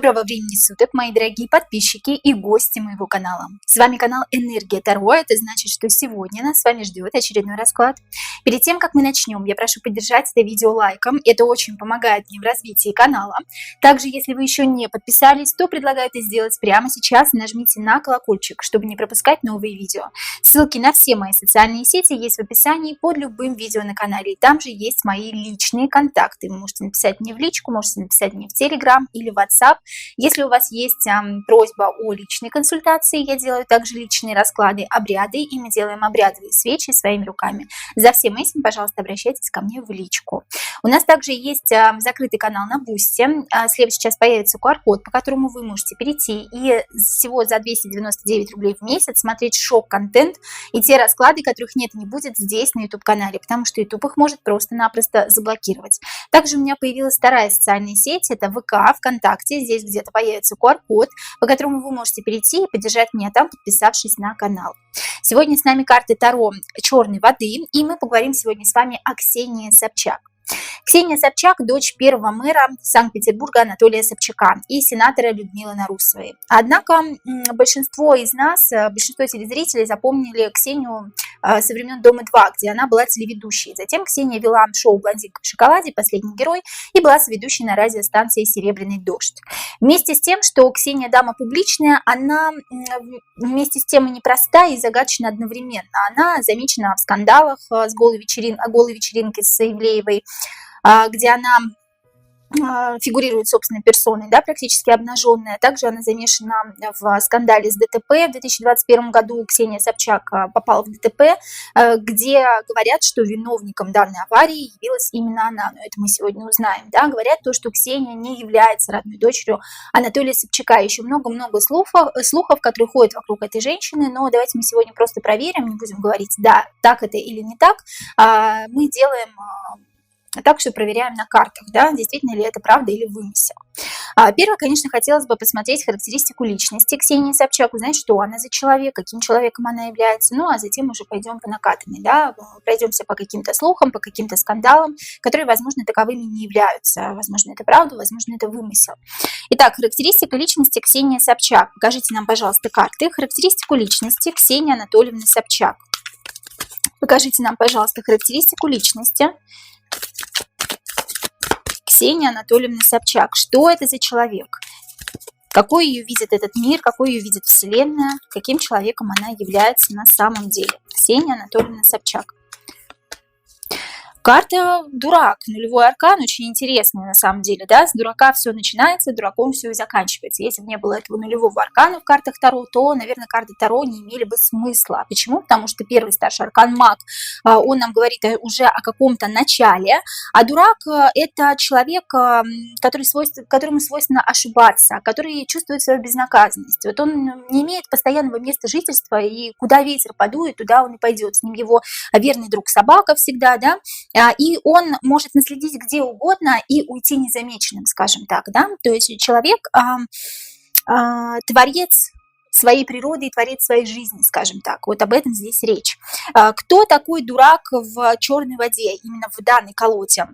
Доброго времени суток, мои дорогие подписчики и гости моего канала. С вами канал Энергия Таро. Это значит, что сегодня нас с вами ждет очередной расклад. Перед тем, как мы начнем, я прошу поддержать это видео лайком. Это очень помогает мне в развитии канала. Также, если вы еще не подписались, то предлагаю это сделать прямо сейчас. Нажмите на колокольчик, чтобы не пропускать новые видео. Ссылки на все мои социальные сети есть в описании под любым видео на канале. И там же есть мои личные контакты. Вы можете написать мне в личку, можете написать мне в Telegram или в WhatsApp. Если у вас есть просьба о личной консультации, я делаю также личные расклады, обряды, и мы делаем обрядовые свечи своими руками. За всем этим, пожалуйста, обращайтесь ко мне в личку. У нас также есть закрытый канал на Бусти. Слева сейчас появится QR-код, по которому вы можете перейти и всего за 299 рублей в месяц смотреть шок-контент и те расклады, которых нет и не будет здесь на YouTube-канале, потому что YouTube их может просто-напросто заблокировать. Также у меня появилась вторая социальная сеть, это ВК, ВКонтакте. Здесь где-то появится QR-код, по которому вы можете перейти и поддержать меня там, подписавшись на канал. Сегодня с нами карты Таро черной воды, и мы поговорим сегодня с вами о Ксении Собчак. Ксения Собчак – дочь первого мэра Санкт-Петербурга Анатолия Собчака и сенатора Людмилы Нарусовой. Однако большинство из нас, большинство телезрителей запомнили Ксению со времен «Дома-2», где она была телеведущей. Затем Ксения вела шоу «Блондинка в шоколаде», «Последний герой» и была соведущей на радиостанции «Серебряный дождь». Вместе с тем, что Ксения дама публичная, она вместе с тем и непростая, и загадочна одновременно. Она замечена в скандалах с голой вечеринки с Ивлеевой, где она фигурирует собственной персоной, да, практически обнаженная. Также она замешана в скандале с ДТП. В 2021 году Ксения Собчак попала в ДТП, где говорят, что виновником данной аварии явилась именно она. Но это мы сегодня узнаем. Да? Говорят то, что Ксения не является родной дочерью Анатолия Собчака. Еще много-много слухов, которые ходят вокруг этой женщины. Но давайте мы сегодня просто проверим, не будем говорить, да, так это или не так. Мы делаем так, что проверяем на картах, да, действительно ли это правда или вымысел. Первое, конечно, хотелось бы посмотреть характеристику личности Ксении Собчак, узнать, что она за человек, каким человеком она является, ну, а затем уже пойдем по накатанной, да, пройдемся по каким-то слухам, по каким-то скандалам, которые, возможно, таковыми не являются. Возможно, это правда, возможно, это вымысел. Итак, характеристика личности Ксении Собчак. Покажите нам, пожалуйста, карты. Характеристику личности Ксении Анатольевны Собчак. Покажите нам, пожалуйста, характеристику личности Ксения Анатольевна Собчак. Что это за человек? Какой ее видит этот мир, какой ее видит Вселенная, каким человеком она является на самом деле? Ксения Анатольевна Собчак. Карта дурак, нулевой аркан, очень интересный на самом деле, да, с дурака все начинается, дураком все и заканчивается. Если бы не было этого нулевого аркана в картах Таро, то, наверное, карты Таро не имели бы смысла. Почему? Потому что первый старший аркан маг, он нам говорит уже о каком-то начале, а дурак это человек, которому свойственно ошибаться, который чувствует свою безнаказанность. Вот он не имеет постоянного места жительства, и куда ветер подует, туда он и пойдет. С ним его верный друг собака всегда, да, и он может наследить где угодно и уйти незамеченным, скажем так, да, то есть человек творец своей природы и творец своей жизни, скажем так, вот об этом здесь речь. Кто такой дурак в черной воде, именно в данной колоде?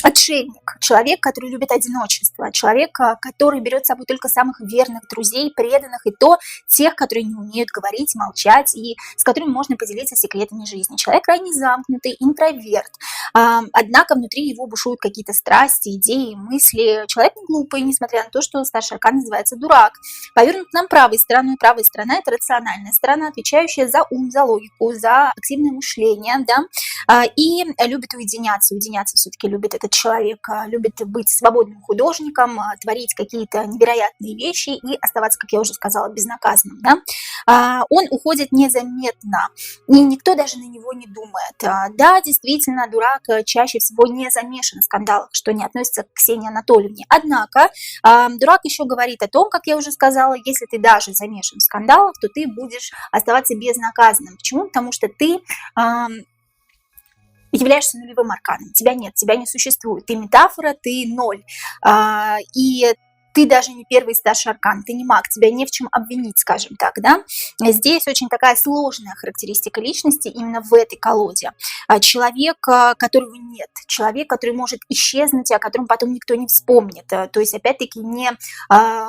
Отшельник, человек, который любит одиночество, человек, который берет с собой только самых верных друзей, преданных, и то тех, которые не умеют говорить, молчать, и с которыми можно поделиться секретами жизни. Человек крайне замкнутый, интроверт, однако внутри его бушуют какие-то страсти, идеи, мысли. Человек не глупый, несмотря на то, что старший аркан называется дурак. Повернут нам правой стороной. Правая сторона – это рациональная сторона, отвечающая за ум, за логику, за активное мышление, да, и любит уединяться. Уединяться все-таки любит этот человек, любит быть свободным художником, творить какие-то невероятные вещи и оставаться, как я уже сказала, безнаказанным. Да? Он уходит незаметно, и никто даже на него не думает. Да, действительно, дурак чаще всего не замешан в скандалах, что не относится к Ксении Анатольевне. Однако, дурак еще говорит о том, как я уже сказала, если ты даже замешан в скандалах, то ты будешь оставаться безнаказанным. Почему? Потому что ты являешься нулевым арканом. Тебя нет, тебя не существует. Ты метафора, ты ноль. И ты даже не первый старший аркан, ты не маг, тебя не в чем обвинить, скажем так, да. Здесь очень такая сложная характеристика личности именно в этой колоде. Человек, которого нет, человек, который может исчезнуть, о котором потом никто не вспомнит. То есть, опять-таки, не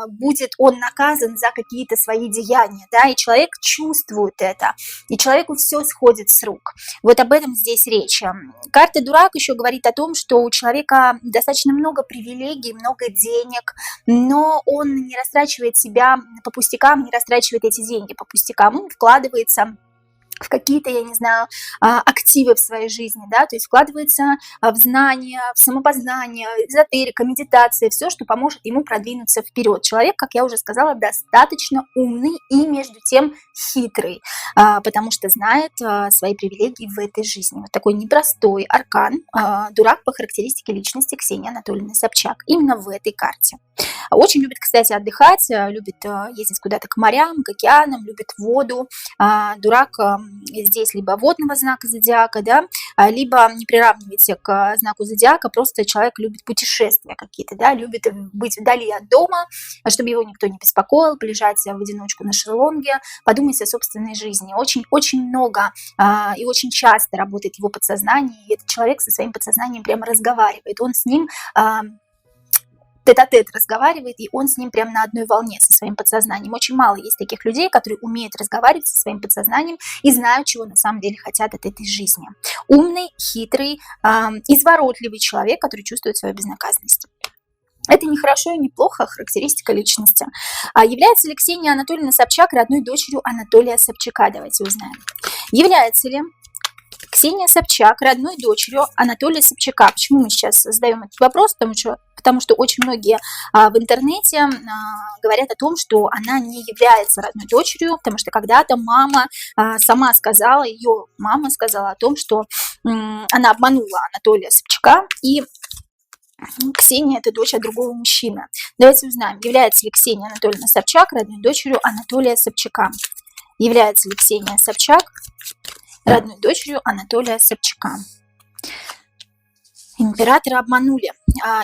будет он наказан за какие-то свои деяния, да, и человек чувствует это, и человеку все сходит с рук. Вот об этом здесь речь. Карта Дурак еще говорит о том, что у человека достаточно много привилегий, много денег, но он не растрачивает себя по пустякам, не растрачивает эти деньги по пустякам, он вкладывается в какие-то, я не знаю, активы в своей жизни, да, то есть вкладывается в знания, в самопознание, эзотерика, медитация, все, что поможет ему продвинуться вперед. Человек, как я уже сказала, достаточно умный и между тем хитрый, потому что знает свои привилегии в этой жизни. Вот такой непростой аркан, дурак по характеристике личности Ксения Анатольевна Собчак, именно в этой карте. Очень любит, кстати, отдыхать, любит ездить куда-то к морям, к океанам, любит воду. Дурак здесь либо водного знака зодиака, да, либо не приравнивайте к знаку зодиака, просто человек любит путешествия какие-то, да, любит быть вдали от дома, чтобы его никто не беспокоил, полежать в одиночку на шезлонге, подумать о собственной жизни. Очень много и очень часто работает его подсознание, и этот человек со своим подсознанием прямо разговаривает, он с ним тет-а-тет разговаривает, и он с ним прямо на одной волне со своим подсознанием. Очень мало есть таких людей, которые умеют разговаривать со своим подсознанием и знают, чего на самом деле хотят от этой жизни. Умный, хитрый, изворотливый человек, который чувствует свою безнаказанность. Это не хорошо и не плохо, характеристика личности. Является ли Ксения Анатольевна Собчак родной дочерью Анатолия Собчака? Давайте узнаем. Является ли Ксения Собчак родной дочерью Анатолия Собчака? Почему мы сейчас задаем этот вопрос? Потому что очень многие в интернете говорят о том, что она не является родной дочерью, потому что когда-то мама сама сказала, ее мама сказала о том, что она обманула Анатолия Собчака, и Ксения – это дочь от другого мужчины. Давайте узнаем, является ли Ксения Анатольевна Собчак родной дочерью Анатолия Собчака. Является ли Ксения Собчак родной дочерью Анатолия Собчака? Императора обманули.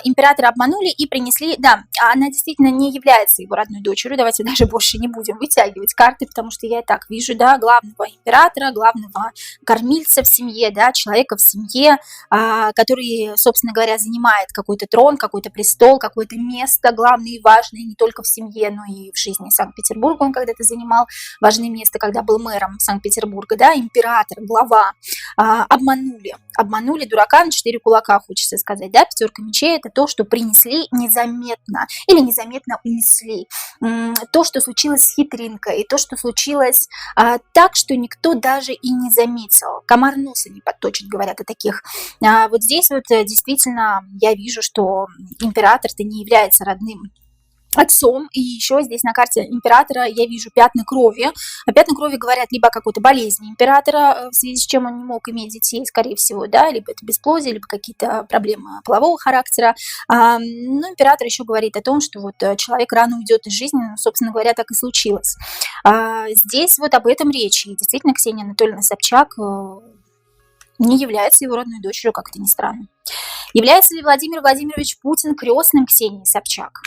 Императора обманули и принесли... Да, она действительно не является его родной дочерью. Давайте даже больше не будем вытягивать карты, потому что я и так вижу, да, главного императора, главного кормильца в семье, да, человека в семье, который, собственно говоря, занимает какой-то трон, какой-то престол, какое-то место главное и важное не только в семье, но и в жизни Санкт-Петербурга. Он когда-то занимал важное место, когда был мэром Санкт-Петербурга, да, император, глава. Обманули дурака на 4 кулака, хочется сказать, да, пятерка мечей – это то, что принесли незаметно или незаметно унесли, то, что случилось с хитринкой, то, что случилось так, что никто даже и не заметил. Комар носа не подточит, говорят о таких. Вот здесь вот действительно я вижу, что император-то не является родным отцом, и еще здесь на карте императора я вижу пятна крови. Пятна крови говорят либо о какой-то болезни императора, в связи с чем он не мог иметь детей, скорее всего, да, либо это бесплодие, либо какие-то проблемы полового характера. Но император еще говорит о том, что вот человек рано уйдет из жизни, собственно говоря, так и случилось. Здесь вот об этом речь, и действительно Ксения Анатольевна Собчак не является его родной дочерью, как это ни странно. Является ли Владимир Владимирович Путин крестным Ксении Собчак?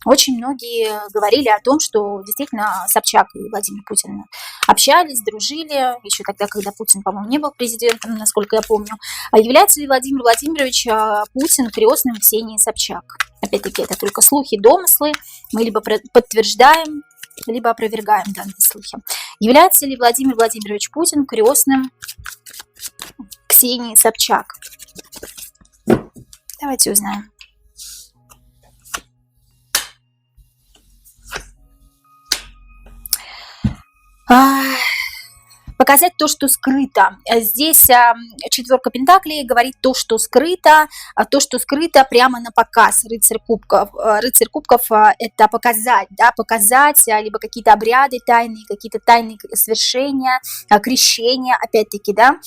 Очень многие говорили о том, что действительно Собчак и Владимир Путин общались, дружили, еще тогда, когда Путин, по-моему, не был президентом, насколько я помню. Является ли Владимир Владимирович Путин крестным Ксении Собчак? Опять-таки, это только слухи, домыслы. Мы либо подтверждаем, либо опровергаем данные слухи. Является ли Владимир Владимирович Путин крестным Ксении Собчак? Давайте узнаем. Показать то, что скрыто. Здесь четверка пентаклей говорит то, что скрыто прямо на показ. Рыцарь кубков. Рыцарь кубков это показать, да, показать либо какие-то обряды тайные, какие-то тайные свершения, крещения, опять-таки, да.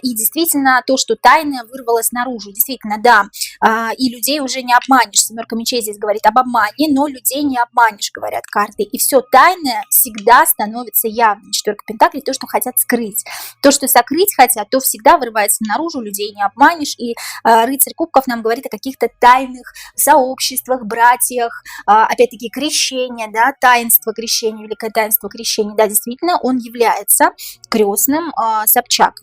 И действительно то, что тайное вырвалось наружу. Действительно, да. И людей уже не обманешь. Семерка мечей здесь говорит об обмане, но людей не обманешь, говорят карты. И все тайное всегда становится явным. Четверка пентаклей, то, что хотят скрыть. То, что сокрыть хотят, то всегда вырывается наружу, людей не обманешь. И рыцарь кубков нам говорит о каких-то тайных сообществах, братьях, опять-таки крещение, да, таинство крещения, великое таинство крещения, да, действительно, он является крестным Собчак.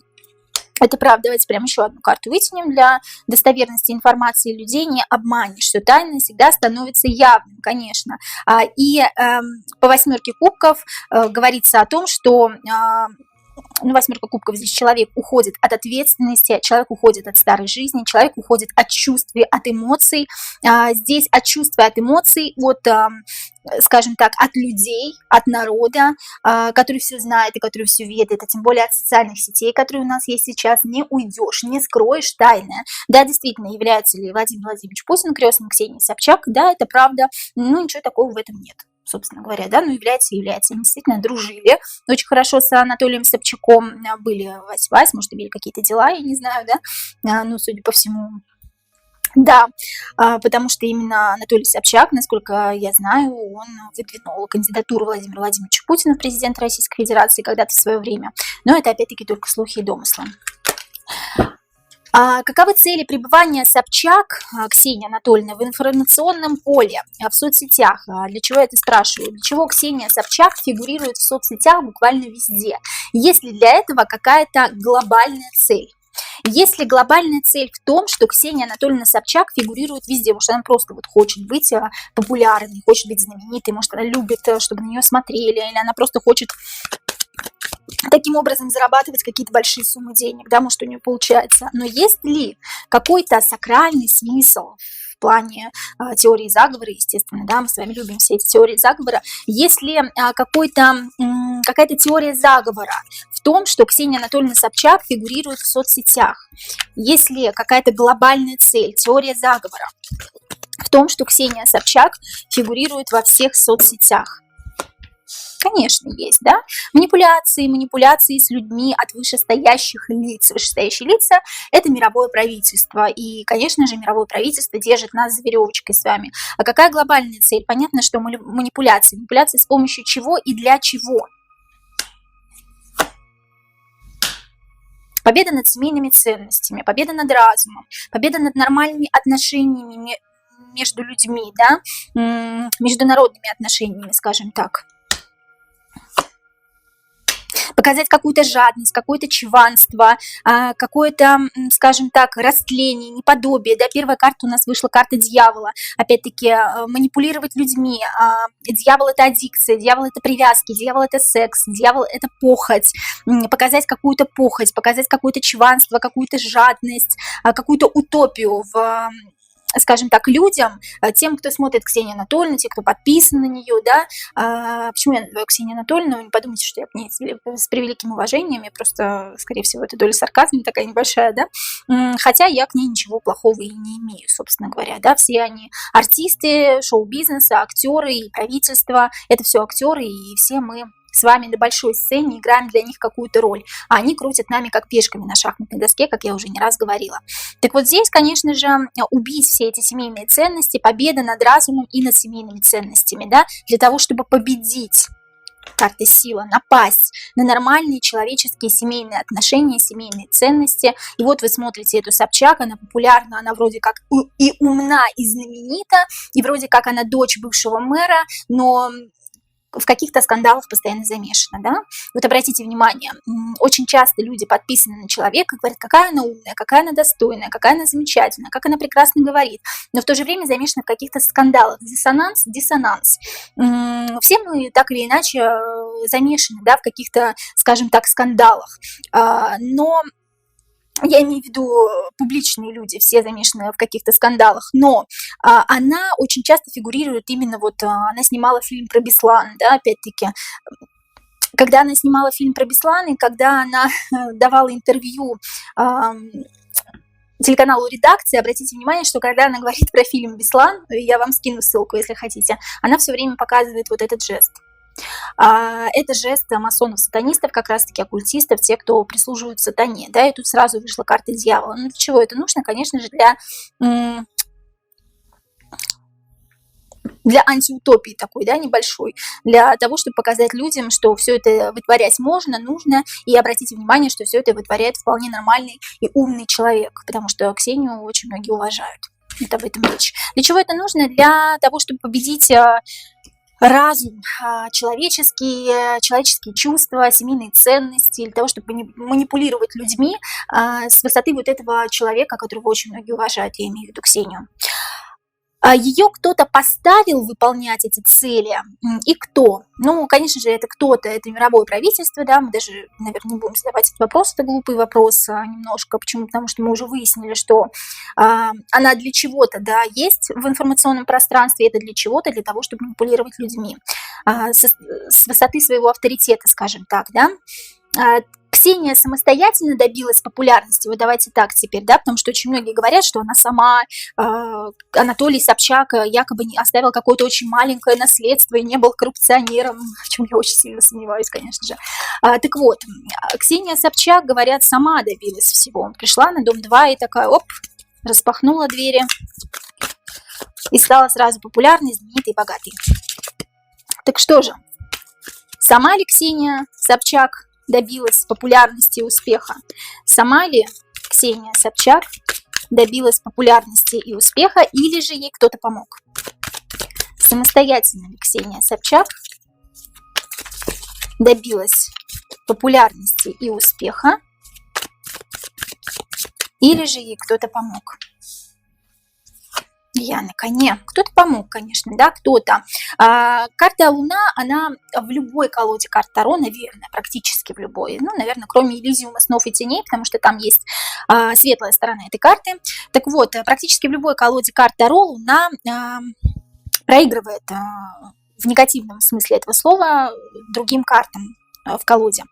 Это правда. Давайте прям еще одну карту вытянем. Для достоверности информации людей не обманешь. Все тайное всегда становится явным, конечно. И по восьмерке кубков говорится о том, что восьмерка кубков здесь человек уходит от ответственности, человек уходит от старой жизни, человек уходит от чувств, от эмоций. Здесь от чувств и от эмоций, от, скажем так, от людей, от народа, который все знает и который все ведает, а тем более от социальных сетей, которые у нас есть сейчас, не уйдешь, не скроешь тайное. Да, действительно, является ли Владимир Владимирович Путин крестным Ксении Собчак? Да, это правда, но ничего такого в этом нет. Собственно говоря, да, ну является. Они действительно дружили очень хорошо с Анатолием Собчаком, были вась-вась, может, имели какие-то дела, я не знаю, да, ну, судя по всему, да, потому что именно Анатолий Собчак, насколько я знаю, он выдвинул кандидатуру Владимира Владимировича Путина в президент Российской Федерации когда-то в свое время, но это опять-таки только слухи и домыслы. Каковы цели пребывания Собчак, Ксении Анатольевны, в информационном поле, в соцсетях? Для чего я это спрашиваю? Для чего Ксения Собчак фигурирует в соцсетях буквально везде? Есть ли для этого какая-то глобальная цель? Есть ли глобальная цель в том, что Ксения Анатольевна Собчак фигурирует везде? Может, она просто вот хочет быть популярной, хочет быть знаменитой, может, она любит, чтобы на нее смотрели, или она просто хочет таким образом зарабатывать какие-то большие суммы денег, да, может, у нее получается. Но есть ли какой-то сакральный смысл в плане теории заговора, естественно, да, мы с вами любим все эти теории заговора, есть ли какая-то теория заговора в том, что Ксения Анатольевна Собчак фигурирует в соцсетях? Есть ли какая-то глобальная цель, теория заговора в том, что Ксения Собчак фигурирует во всех соцсетях? Конечно, есть, да. Манипуляции с людьми от вышестоящих лиц. Вышестоящие лица – это мировое правительство. И, конечно же, мировое правительство держит нас за веревочкой с вами. А какая глобальная цель? Понятно, что манипуляции. Манипуляции с помощью чего и для чего? Победа над семейными ценностями, победа над разумом, победа над нормальными отношениями между людьми, да, международными отношениями, скажем так. Показать какую-то жадность, какое-то чванство, какое-то, скажем так, растление, неподобие. Да? Первая карта у нас вышла, карта дьявола. Опять-таки, манипулировать людьми. Дьявол – это аддикция, дьявол – это привязки, дьявол – это секс, дьявол – это похоть. Показать какую-то похоть, показать какое-то чванство, какую-то жадность, какую-то утопию в, скажем так, людям, тем, кто смотрит Ксению Анатольевну, те, кто подписан на нее, да. Почему я называю Ксению Анатольевну? Вы не подумайте, что я к ней с превеликим уважением, я просто, скорее всего, это доля сарказма такая небольшая, да. Хотя я к ней ничего плохого и не имею, собственно говоря, да. Все они артисты шоу-бизнеса, актеры и правительство, это все актеры, и все мы с вами на большой сцене играем для них какую-то роль, а они крутят нами как пешками на шахматной доске, как я уже не раз говорила. Так вот здесь, конечно же, убить все эти семейные ценности, победа над разумом и над семейными ценностями, да, для того, чтобы победить. Карта сила, напасть на нормальные человеческие семейные отношения, семейные ценности. И вот вы смотрите эту Собчак, она популярна, она вроде как и умна, и знаменита, и вроде как она дочь бывшего мэра, но в каких-то скандалах постоянно замешана, да. Вот обратите внимание, очень часто люди подписаны на человека, говорят, какая она умная, какая она достойная, какая она замечательная, как она прекрасно говорит, но в то же время замешана в каких-то скандалах. Диссонанс. Все мы так или иначе замешаны, да, в каких-то, скажем так, скандалах, но я имею в виду публичные люди, все замешаны в каких-то скандалах, но она очень часто фигурирует именно вот, она снимала фильм про Беслан, да, опять-таки, когда она снимала фильм про Беслан, и когда она давала интервью телеканалу «Редакция», обратите внимание, что когда она говорит про фильм «Беслан», я вам скину ссылку, если хотите, она все время показывает вот этот жест. Это жест масонов-сатанистов, как раз-таки оккультистов, те, кто прислуживают сатане, да, и тут сразу вышла карта дьявола. Ну, для чего это нужно? Конечно же, для для антиутопии такой, да, небольшой, для того, чтобы показать людям, что все это вытворять можно, нужно, и обратите внимание, что все это вытворяет вполне нормальный и умный человек, потому что Ксению очень многие уважают. Вот об этом речь. Для чего это нужно? Для того, чтобы победить разум, человеческие чувства, семейные ценности, для того, чтобы манипулировать людьми с высоты вот этого человека, которого очень многие уважают, я имею в виду Ксению. Ее кто-то поставил выполнять эти цели, и кто? Ну, конечно же, это кто-то, это мировое правительство, да, мы даже, наверное, не будем задавать этот вопрос, это глупый вопрос немножко, почему? Потому что мы уже выяснили, что она для чего-то, да, есть в информационном пространстве, это для чего-то, для того, чтобы манипулировать людьми, с высоты своего авторитета, скажем так, да. Ксения самостоятельно добилась популярности, вот давайте так теперь, да, потому что очень многие говорят, что она сама, Анатолий Собчак якобы не оставил какое-то очень маленькое наследство и не был коррупционером, в чем я очень сильно сомневаюсь, конечно же. Так вот, Ксения Собчак, говорят, сама добилась всего. Пришла на Дом 2 и такая, оп, распахнула двери и стала сразу популярной, знаменитой, богатой. Так что же, сама ли Ксения Собчак добилась популярности и успеха? Сама ли Ксения Собчак добилась популярности и успеха, или же ей кто-то помог? Самостоятельно ли Ксения Собчак добилась популярности и успеха, или же ей кто-то помог? Я на коне. Кто-то помог, конечно, да, кто-то. Карта Луна, она в любой колоде карт Таро, наверное, практически в любой, ну, наверное, кроме Элизиума, снов и теней, потому что там есть светлая сторона этой карты. Так вот, практически в любой колоде карт Таро Луна проигрывает в негативном смысле этого слова другим картам в колоде.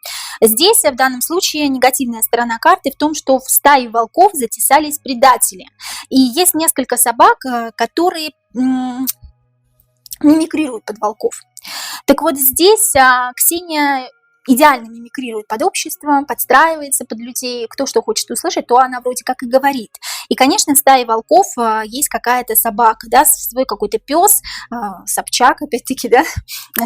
Здесь в данном случае негативная сторона карты в том, что в стае волков затесались предатели. И есть несколько собак, которые мимикрируют под волков. Так вот здесь Ксения идеально мимикрирует под общество, подстраивается под людей, кто что хочет услышать, то она вроде как и говорит. И, конечно, в стае волков есть какая-то собака, да, свой какой-то пес, Собчак, опять-таки, да,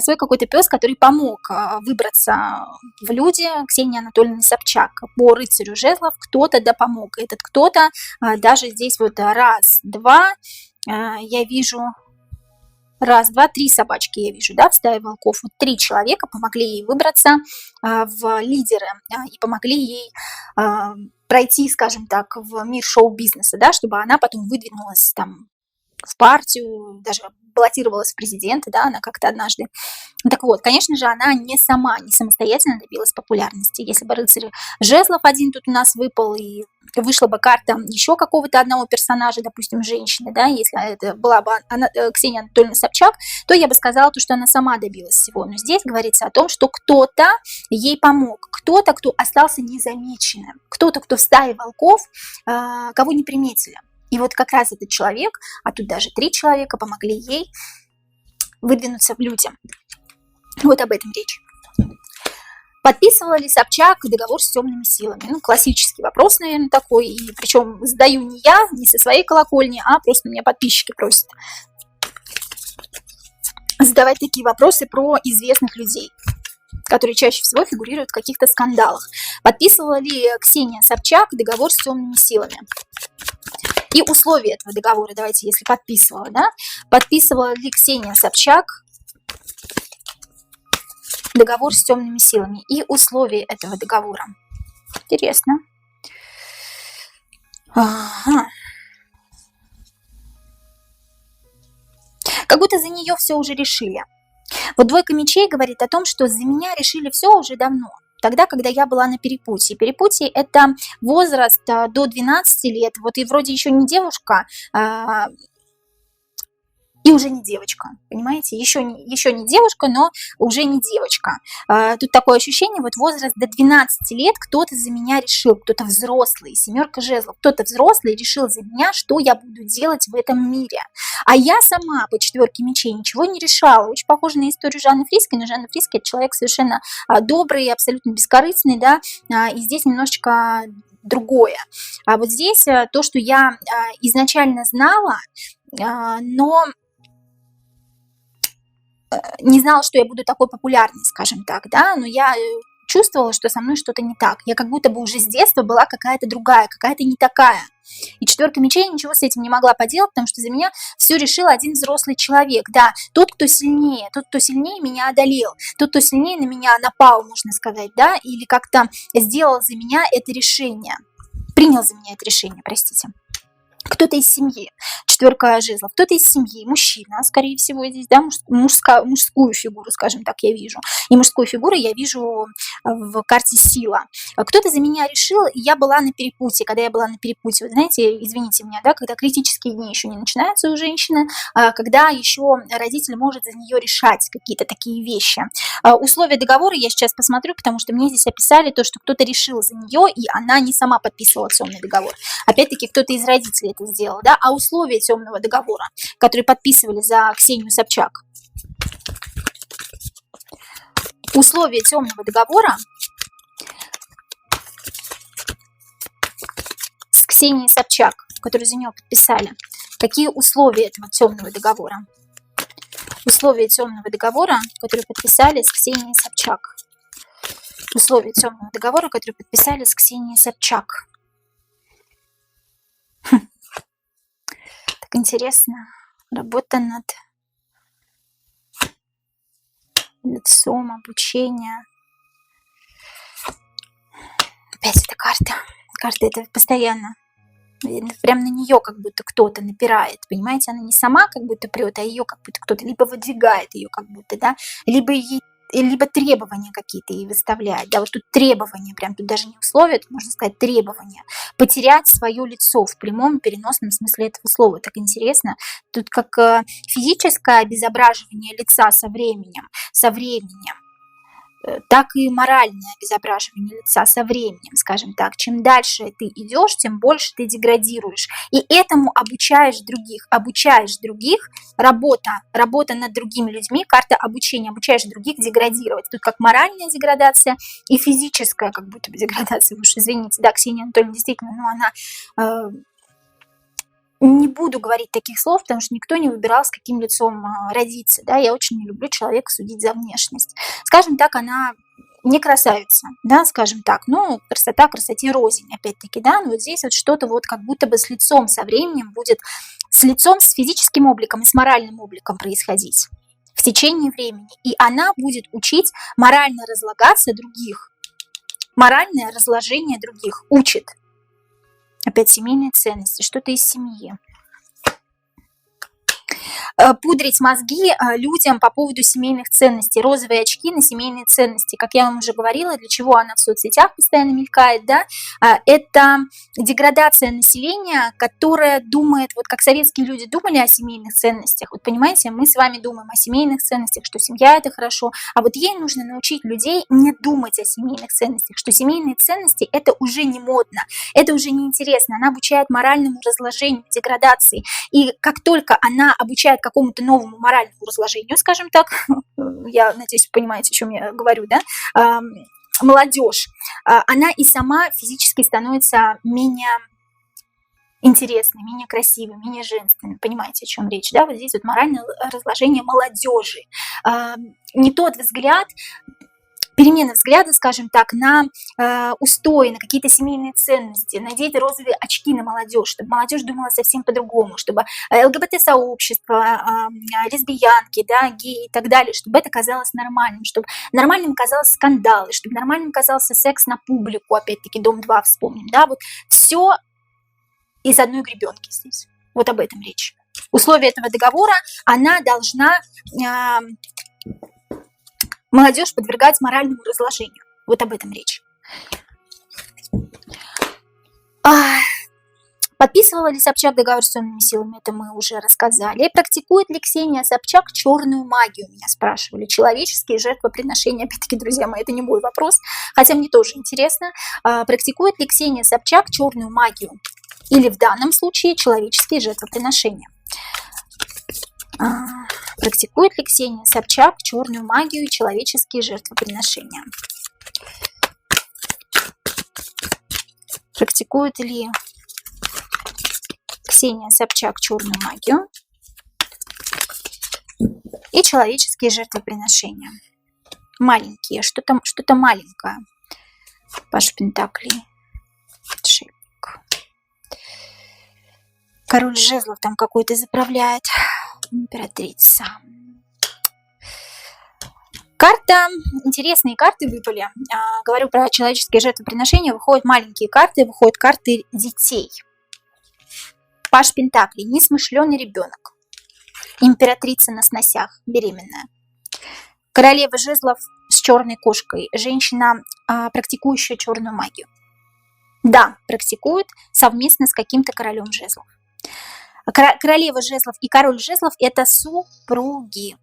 свой какой-то пес, который помог выбраться в люди Ксении Анатольевны Собчак. По рыцарю жезлов кто-то да помог. Этот кто-то даже здесь вот раз, два, я вижу... Раз, два, три собачки я вижу, да, в стае волков. Вот 3 человека помогли ей выбраться в лидеры и помогли ей пройти, скажем так, в мир шоу-бизнеса, да, чтобы она потом выдвинулась там в партию, даже баллотировалась в президенты, да, она как-то однажды. Так вот, конечно же, она не самостоятельно добилась популярности. Если бы рыцарь жезлов один тут у нас выпал, и вышла бы карта еще какого-то одного персонажа, допустим, женщины, да, если это была бы Ксения Анатольевна Собчак, то я бы сказала, что она сама добилась всего. Но здесь говорится о том, что кто-то ей помог, кто-то, кто остался незамеченным, кто-то, кто в стае волков, кого не приметили. И вот как раз этот человек, а тут даже 3 человека, помогли ей выдвинуться в люди. Вот об этом речь. Подписывала ли Собчак договор с темными силами? Ну, классический вопрос, наверное, такой. И причем задаю не я, не со своей колокольни, а просто меня подписчики просят задавать такие вопросы про известных людей, которые чаще всего фигурируют в каких-то скандалах. Подписывала ли Ксения Собчак договор с темными силами? И условия этого договора, давайте, если подписывала, да? Подписывала ли Ксения Собчак договор с темными силами? И условия этого договора. Интересно. Ага. Как будто за нее все уже решили. Вот 2 мечей говорит о том, что за меня решили все уже давно. Тогда, когда я была на перепутье. Перепутье – это возраст до 12 лет. Вот и вроде еще не девушка, и уже не девочка, понимаете? Еще не девушка, но уже не девочка. Тут такое ощущение, вот возраст до 12 лет кто-то за меня решил, кто-то взрослый, 7 жезлов, кто-то взрослый решил за меня, что я буду делать в этом мире. А я сама по 4 мечей ничего не решала. Очень похоже на историю Жанны Фриске, но Жанна Фриске – это человек совершенно добрый, абсолютно бескорыстный, да, и здесь немножечко другое. А вот здесь то, что я изначально знала, но не знала, что я буду такой популярной, скажем так, да, но я чувствовала, что со мной что-то не так. Я как будто бы уже с детства была какая-то другая, какая-то не такая. И четверка мечей ничего с этим не могла поделать, потому что за меня все решил один взрослый человек. Да, тот, кто сильнее меня одолел, тот, кто сильнее на меня напал, можно сказать, да, или как-то сделал за меня это решение, принял за меня это решение, простите. Кто-то из семьи, четверка жезлов, кто-то из семьи, мужчина, скорее всего, здесь, да, мужскую фигуру, скажем так, я вижу. И мужскую фигуру я вижу в карте сила. Кто-то за меня решил, и я была на перепутье. Когда я была на перепутье, вы знаете, извините меня, да, когда критические дни еще не начинаются у женщины, когда еще родитель может за нее решать какие-то такие вещи. Условия договора я сейчас посмотрю, потому что мне здесь описали то, что кто-то решил за нее, и она не сама подписывала темный договор. Опять-таки, кто-то из родителей это сделал, да, а условия темного договора, которые подписывали за Ксению Собчак. Условия темного договора с Ксенией Собчак, которые за нее подписали. Какие условия этого темного договора? Условия темного договора, которые подписали с Ксенией Собчак. Условия темного договора, которые подписали с Ксенией Собчак. Интересно, работа над лицом, обучение. Опять эта карта. Карта это постоянно. Прям на нее как будто кто-то напирает. Понимаете, она не сама как будто прет, а ее как будто кто-то либо выдвигает ее как будто, да, либо требования какие-то ей выставляет. Да, вот тут требования, прям тут даже не условия, тут можно сказать требования. Потерять свое лицо в прямом и переносном смысле этого слова. Так интересно. Тут как физическое обезображивание лица со временем, так и моральное обезображивание лица со временем, скажем так. Чем дальше ты идешь, тем больше ты деградируешь. И этому обучаешь других. Работа над другими людьми, карта обучения, обучаешь других деградировать. Тут как моральная деградация и физическая как будто бы деградация. Вы уж извините, да, Ксения Анатольевна действительно, она... Не буду говорить таких слов, потому что никто не выбирал, с каким лицом родиться. Да? Я очень не люблю человека судить за внешность. Скажем так, она не красавица, да, скажем так. Ну, красота красоте рознь, опять-таки, да. Но вот здесь вот что-то вот как будто бы с лицом со временем будет, с лицом, с физическим обликом и с моральным обликом происходить в течение времени. И она будет учить морально разлагаться других. Моральное разложение других учит. Опять семейные ценности, что-то из семьи. Пудрить мозги людям по поводу семейных ценностей. Розовые очки на семейные ценности. Как я вам уже говорила, для чего она в соцсетях постоянно мелькает, да? Это деградация населения, которое думает, вот как советские люди думали о семейных ценностях. Вот понимаете, мы с вами думаем о семейных ценностях, что семья это хорошо, а вот ей нужно научить людей не думать о семейных ценностях, что семейные ценности это уже не модно, это уже не интересно. Она обучает моральному разложению, деградации. И как только она обучает какому-то новому моральному разложению, скажем так, я надеюсь, вы понимаете, о чем я говорю, да, молодежь, она и сама физически становится менее интересной, менее красивой, менее женственной. Понимаете, о чем речь, да? Вот здесь вот моральное разложение молодежи. Не тот взгляд, перемена взгляда, скажем так, на устои, на какие-то семейные ценности, надеть розовые очки на молодежь, чтобы молодежь думала совсем по-другому, чтобы ЛГБТ-сообщество, лесбиянки, да, геи и так далее, чтобы это казалось нормальным, чтобы нормальным казался скандалы, чтобы нормальным казался секс на публику, опять-таки Дом 2 вспомним, да, вот все из одной гребенки здесь. Вот об этом речь. Условия этого договора, она должна молодежь подвергать моральному разложению. Вот об этом речь. Подписывала ли Собчак договор с темными силами? Это мы уже рассказали. Практикует ли Ксения Собчак черную магию? Меня спрашивали. Человеческие жертвоприношения. Опять-таки, друзья мои, это не мой вопрос. Хотя мне тоже интересно. Практикует ли Ксения Собчак черную магию? Или в данном случае человеческие жертвоприношения? Практикует ли Ксения Собчак черную магию и человеческие жертвоприношения? Практикует ли Ксения Собчак черную магию И человеческие жертвоприношения. Маленькие, что-то маленькое. Паш Пентаклей. Отшельник. Король жезлов там какой-то заправляет. Императрица. Карта, интересные карты выпали. Говорю про человеческие жертвоприношения. Выходят маленькие карты, выходят карты детей. Паш Пентаклей, несмышленый ребенок. Императрица на сносях, беременная. Королева жезлов с черной кошкой. Женщина, практикующая черную магию. Да, практикует совместно с каким-то королем жезлов. Королева жезлов и король жезлов – это супруги.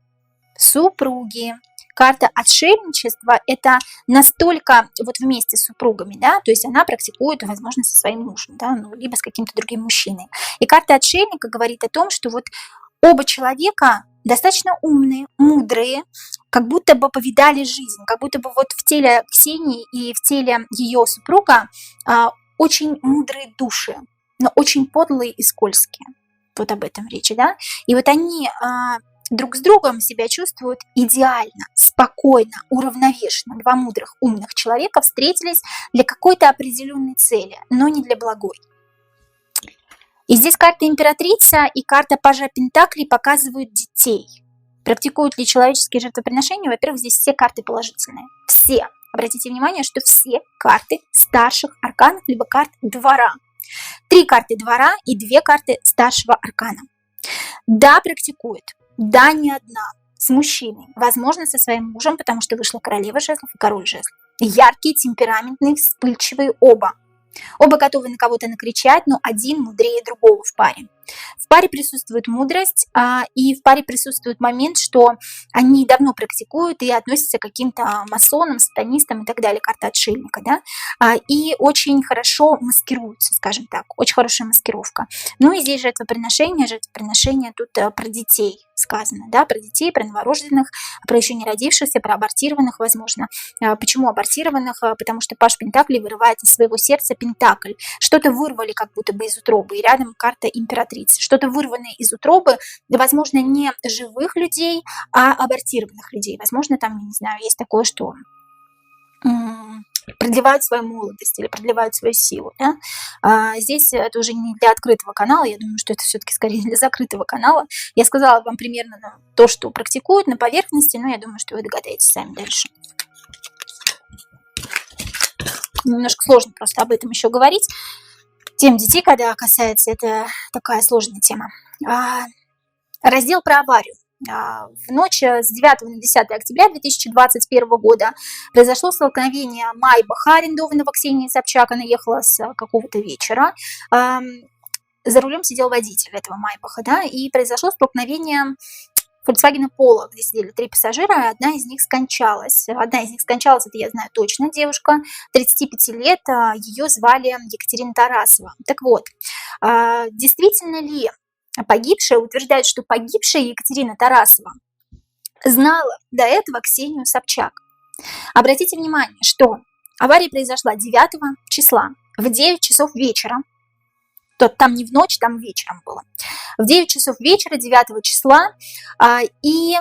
Супруги. Карта отшельничества – это настолько вот вместе с супругами, да, то есть она практикует, возможно, со своим мужем, да, ну, либо с каким-то другим мужчиной. И карта отшельника говорит о том, что вот оба человека достаточно умные, мудрые, как будто бы повидали жизнь, как будто бы вот в теле Ксении и в теле ее супруга очень мудрые души, но очень подлые и скользкие. Вот об этом речи, да. И вот они друг с другом себя чувствуют идеально, спокойно, уравновешенно. Два мудрых, умных человека встретились для какой-то определенной цели, но не для благой. И здесь карта императрица и карта пажа Пентаклей показывают детей. Практикуют ли человеческие жертвоприношения? Во-первых, здесь все карты положительные. Все. Обратите внимание, что все карты старших арканов, либо карт двора. 3 карты двора и 2 карты старшего аркана. Да, практикует. Да, не одна. С мужчиной. Возможно, со своим мужем, потому что вышла королева жезлов и король жезлов. Яркие, темпераментные, вспыльчивые оба. Оба готовы на кого-то накричать, но один мудрее другого в паре. В паре присутствует мудрость, и в паре присутствует момент, что они давно практикуют и относятся к каким-то масонам, сатанистам и так далее, карта отшельника, да, и очень хорошо маскируются, скажем так, очень хорошая маскировка. Ну и здесь жертвоприношение тут про детей сказано, да, про детей, про новорожденных, про еще не родившихся, про абортированных, возможно. Почему абортированных? Потому что паж Пентаклей вырывает из своего сердца Пентакль. Что-то вырвали как будто бы из утробы, и рядом карта императрицы. Что-то вырванное из утробы, возможно, не живых людей, а абортированных людей. Возможно, там, не знаю, есть такое, что продлевают свою молодость или продлевают свою силу. Да? Здесь это уже не для открытого канала, я думаю, что это все-таки скорее для закрытого канала. Я сказала вам примерно то, что практикуют на поверхности, но я думаю, что вы догадаетесь сами дальше. Немножко сложно просто об этом еще говорить. Тем детей, когда касается, это такая сложная тема. Раздел про аварию. В ночь с 9 на 10 октября 2021 года произошло столкновение Майбаха, арендованного Ксенией Собчак. Она ехала с какого-то вечера. За рулем сидел водитель этого Майбаха, да, и произошло столкновение Volkswagen Polo, где сидели 3 пассажира, одна из них скончалась. Одна из них скончалась, это я знаю точно, девушка, 35 лет, ее звали Екатерина Тарасова. Так вот, действительно ли погибшая, утверждает, что погибшая Екатерина Тарасова знала до этого Ксению Собчак. Обратите внимание, что авария произошла 9 числа в 9 часов вечера. Там не в ночь, там вечером было. В 9 часов вечера 9 числа. И,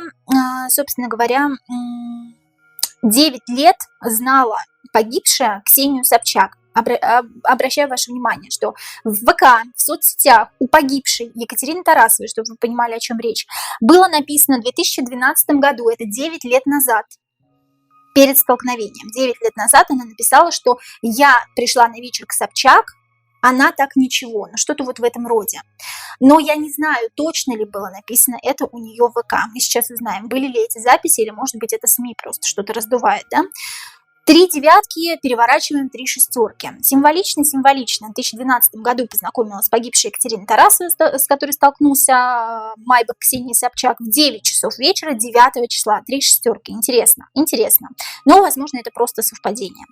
собственно говоря, 9 лет знала погибшая Ксению Собчак. Обращаю ваше внимание, что в ВК, в соцсетях у погибшей Екатерины Тарасовой, чтобы вы понимали, о чем речь, было написано в 2012 году, это 9 лет назад, перед столкновением. 9 лет назад она написала, что я пришла на вечер к Собчак, она так ничего, ну что-то вот в этом роде. Но я не знаю, точно ли было написано это у нее в ВК. Мы сейчас узнаем, были ли эти записи, или, может быть, это СМИ просто что-то раздувает, да? 3 девятки, переворачиваем 3 шестерки. Символично. В 2012 году познакомилась погибшая Екатерина Тарасова, с которой столкнулся Майбах Ксении Собчак в 9 часов вечера 9 числа. 3 шестерки. Интересно. Но, возможно, это просто совпадение.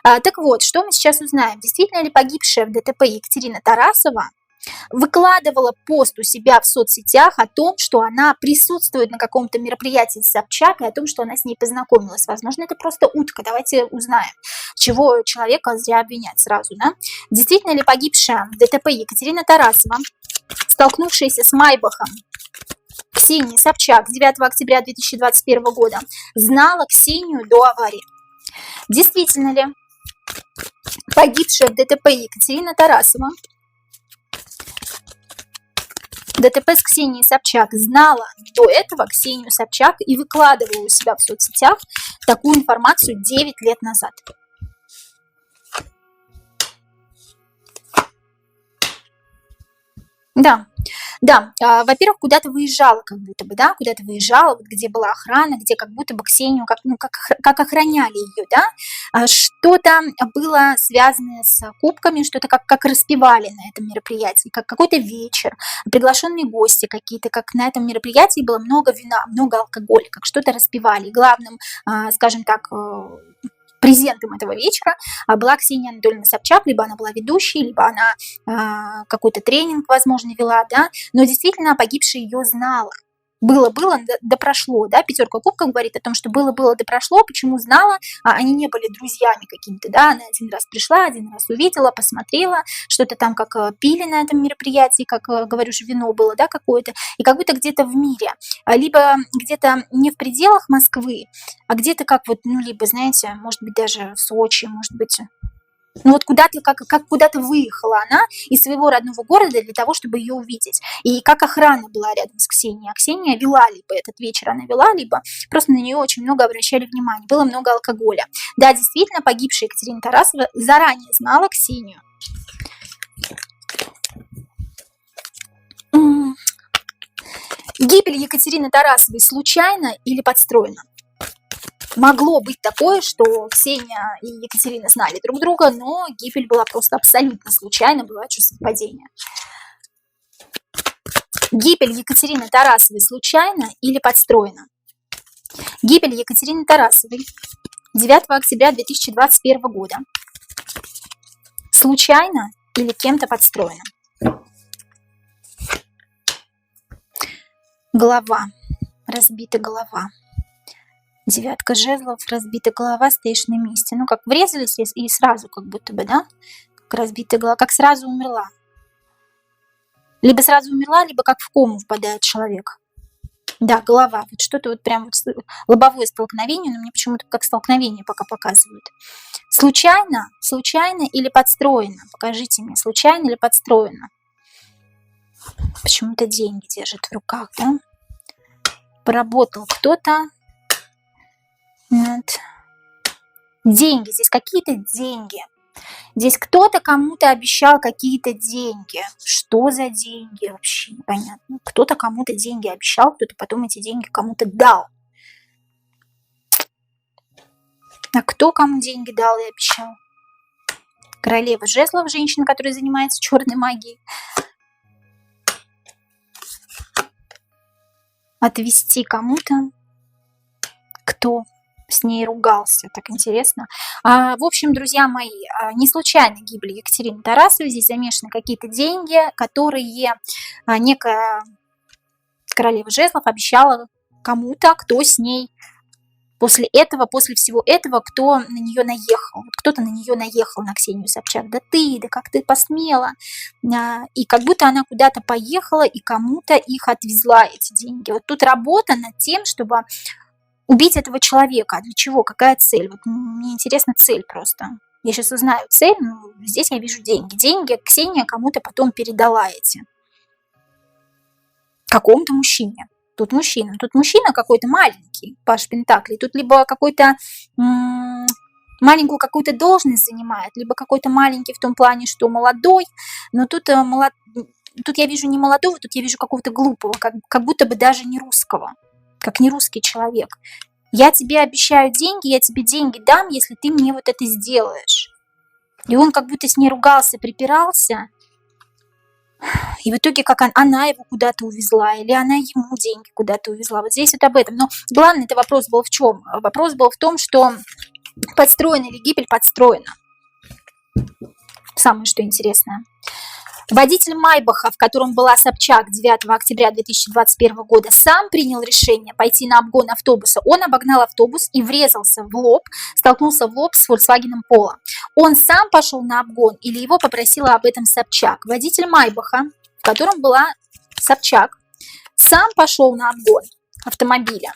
Так вот, что мы сейчас узнаем? Действительно ли погибшая в ДТП Екатерина Тарасова выкладывала пост у себя в соцсетях о том, что она присутствует на каком-то мероприятии с Собчак, и о том, что она с ней познакомилась. Возможно, это просто утка. Давайте узнаем, чего человека зря обвинять сразу. Да? Действительно ли погибшая в ДТП Екатерина Тарасова, столкнувшаяся с Майбахом Ксения Собчак 9 октября 2021 года знала Ксению до аварии. Действительно ли погибшая в ДТП Екатерина Тарасова ДТП с Ксенией Собчак знала до этого Ксению Собчак и выкладывала у себя в соцсетях такую информацию 9 лет назад? Да, во-первых, куда-то выезжала как будто бы, да, куда-то выезжала, вот где была охрана, где как будто бы Ксению как охраняли ее, да, что-то было связанное с кубками, что-то как распевали на этом мероприятии, как какой-то вечер, приглашенные гости какие-то, как на этом мероприятии было много вина, много алкоголя, как что-то распевали. Главным, скажем так, презентом этого вечера была Ксения Анатольевна Собчак, либо она была ведущей, либо она какой-то тренинг, возможно, вела, да, но действительно погибшая ее знала. Было, да прошло, да, пятерка кубков говорит о том, что было, да прошло, почему знала, они не были друзьями какими-то, да, она один раз пришла, один раз увидела, посмотрела, что-то там как пили на этом мероприятии, как, говорю же, вино было, да, какое-то, и как будто где-то в мире, либо где-то не в пределах Москвы, а где-то как вот, ну, либо, знаете, может быть, даже в Сочи, может быть, ну вот куда-то, как куда-то выехала она из своего родного города для того, чтобы ее увидеть. И как охрана была рядом с Ксенией. А Ксения вела либо этот вечер, она вела, либо просто на нее очень много обращали внимание. Было много алкоголя. Да, действительно, погибшая Екатерина Тарасова заранее знала Ксению. Гибель Екатерины Тарасовой случайно или подстроена? Могло быть такое, что Ксения и Екатерина знали друг друга, но гибель была просто абсолютно случайно, бывает что совпадение. Гибель Екатерины Тарасовой случайно или подстроена? Гибель Екатерины Тарасовой 9 октября 2021 года случайно или кем-то подстроена? Голова. Разбита голова. Девятка жезлов, разбитая голова, стоишь на месте. Ну, как врезались и сразу как будто бы, да? Как разбитая голова, как сразу умерла. Либо сразу умерла, либо как в кому впадает человек. Да, голова. Вот что-то вот прям вот лобовое столкновение, но мне почему-то как столкновение пока показывают. Случайно или подстроено? Покажите мне, случайно или подстроено? Почему-то деньги держит в руках, да? Поработал кто-то. Нет. Деньги, здесь какие-то деньги. Здесь кто-то кому-то обещал какие-то деньги. Что за деньги? Вообще непонятно. Кто-то кому-то деньги обещал, кто-то потом эти деньги кому-то дал. А кто кому деньги дал и обещал? Королева жезлов, женщина, которая занимается черной магией. Отвести кому-то. Кто с ней ругался, так интересно. В общем, друзья мои, не случайно гибель Екатерины Тарасовой, здесь замешаны какие-то деньги, которые некая королева жезлов обещала кому-то, кто с ней после всего этого, кто на нее наехал. Вот кто-то на нее наехал, на Ксению Собчак. Да как ты посмела? И как будто она куда-то поехала и кому-то их отвезла, эти деньги. Вот тут работа над тем, чтобы убить этого человека. А для чего? Какая цель? Вот мне интересна цель просто. Я сейчас узнаю цель, но здесь я вижу деньги. Деньги Ксения кому-то потом передала эти. Какому-то мужчине. Тут мужчина какой-то маленький, Паш Пентаклей. Тут либо какой-то маленькую какую-то должность занимает, либо какой-то маленький в том плане, что молодой. Но тут я вижу не молодого, тут я вижу какого-то глупого, как будто бы даже не русского. Как не русский человек. Я тебе обещаю деньги, я тебе деньги дам, если ты мне вот это сделаешь. И он как будто с ней ругался, припирался. И в итоге, как она его куда-то увезла, или она ему деньги куда-то увезла. Вот здесь вот об этом. Но главный это вопрос был в чем? Вопрос был в том, что подстроена ли гибель подстроена. Самое что интересное. Водитель Майбаха, в котором была Собчак 9 октября 2021 года, сам принял решение пойти на обгон автобуса. Он обогнал автобус и столкнулся в лоб с Volkswagen Polo. Он сам пошел на обгон или его попросила об этом Собчак? Водитель Майбаха, в котором была Собчак, сам пошел на обгон автомобиля,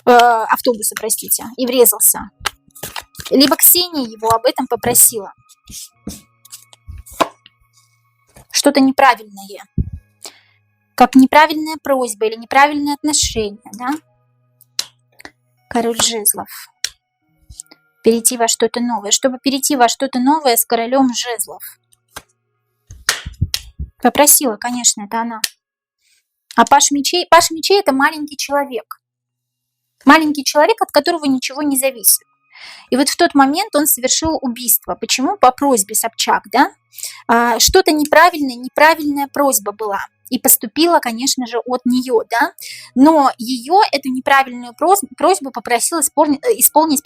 автобуса, простите, и врезался, либо Ксения его об этом попросила. Что-то неправильное, как неправильная просьба или неправильное отношение, да? Король жезлов. Перейти во что-то новое. Чтобы перейти во что-то новое с королем жезлов. Попросила, конечно, это она. А Паш мечей это маленький человек. Маленький человек, от которого ничего не зависит. И вот в тот момент он совершил убийство. Почему? По просьбе Собчак, да? Что-то неправильная просьба была. И поступила, конечно же, от нее, да? Но ее, эту неправильную просьбу попросил исполнить,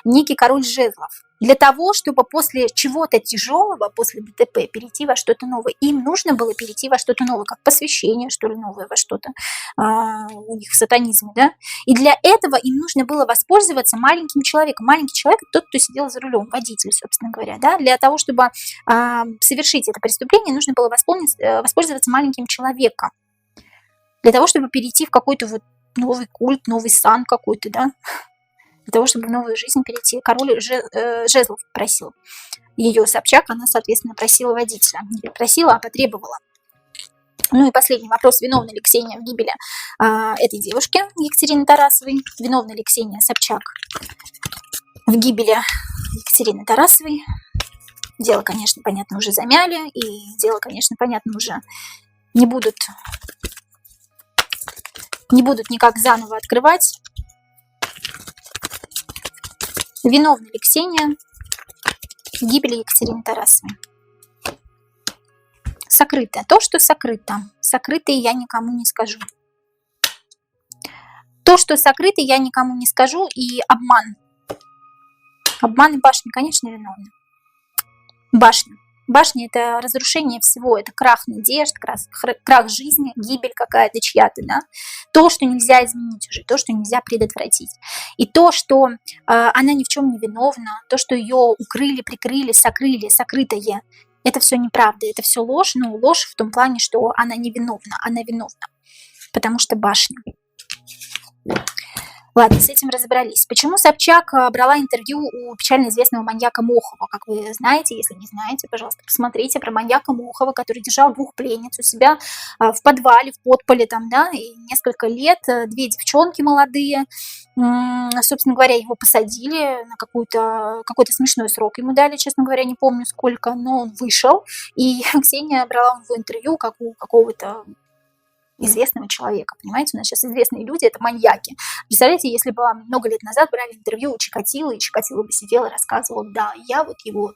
некий король жезлов. Для того, чтобы после чего-то тяжелого, после ДТП, перейти во что-то новое. Им нужно было перейти во что-то новое, как посвящение, что ли, новое во что-то у них в сатанизме, да? И для этого им нужно было воспользоваться маленьким человеком. Маленький человек – тот, кто сидел за рулем, водитель, собственно говоря, да? Для того, чтобы совершить это преступление, нужно было воспользоваться маленьким человеком. Для того, чтобы перейти в какой-то вот новый культ, новый сан какой-то, да? Для того, чтобы в новую жизнь перейти. Король жезлов просил ее Собчак, она, соответственно, просила водителя. Не просила, а потребовала. Ну и последний вопрос. Виновна ли Ксения в гибели этой девушки, Екатерины Тарасовой? Виновна ли Ксения Собчак в гибели Екатерины Тарасовой? Дело, конечно, понятно, уже замяли. И дело, конечно, понятно, уже не будут никак заново открывать. Виновна ли Ксения в гибели Екатерины Тарасовой? Сокрытое. То, что сокрыто. Сокрытое я никому не скажу. То, что сокрыто, я никому не скажу. И обман. Обман и башня, конечно, виновны. Башня. Башня – это разрушение всего, это крах надежд, крах жизни, гибель какая-то чья-то, да. То, что нельзя изменить уже, то, что нельзя предотвратить. И то, что она ни в чем не виновна, то, что ее укрыли, прикрыли, сокрыли, сокрытое, это все неправда, это все ложь, но ложь в том плане, что она не виновна, она виновна, потому что башня. Ладно, с этим разобрались. Почему Собчак брала интервью у печально известного маньяка Мохова? Как вы знаете, если не знаете, пожалуйста, посмотрите про маньяка Мохова, который держал 2 пленниц у себя в подвале, в подполе там, да, и несколько лет, 2 девчонки молодые, собственно говоря, его посадили на какой-то смешной срок ему дали, честно говоря, не помню сколько, но он вышел, и Ксения брала у него интервью, как у какого-то известного человека, понимаете, у нас сейчас известные люди – это маньяки. Представляете, если бы много лет назад брали интервью у Чикатило, и Чикатило бы сидел и рассказывал, да, я вот его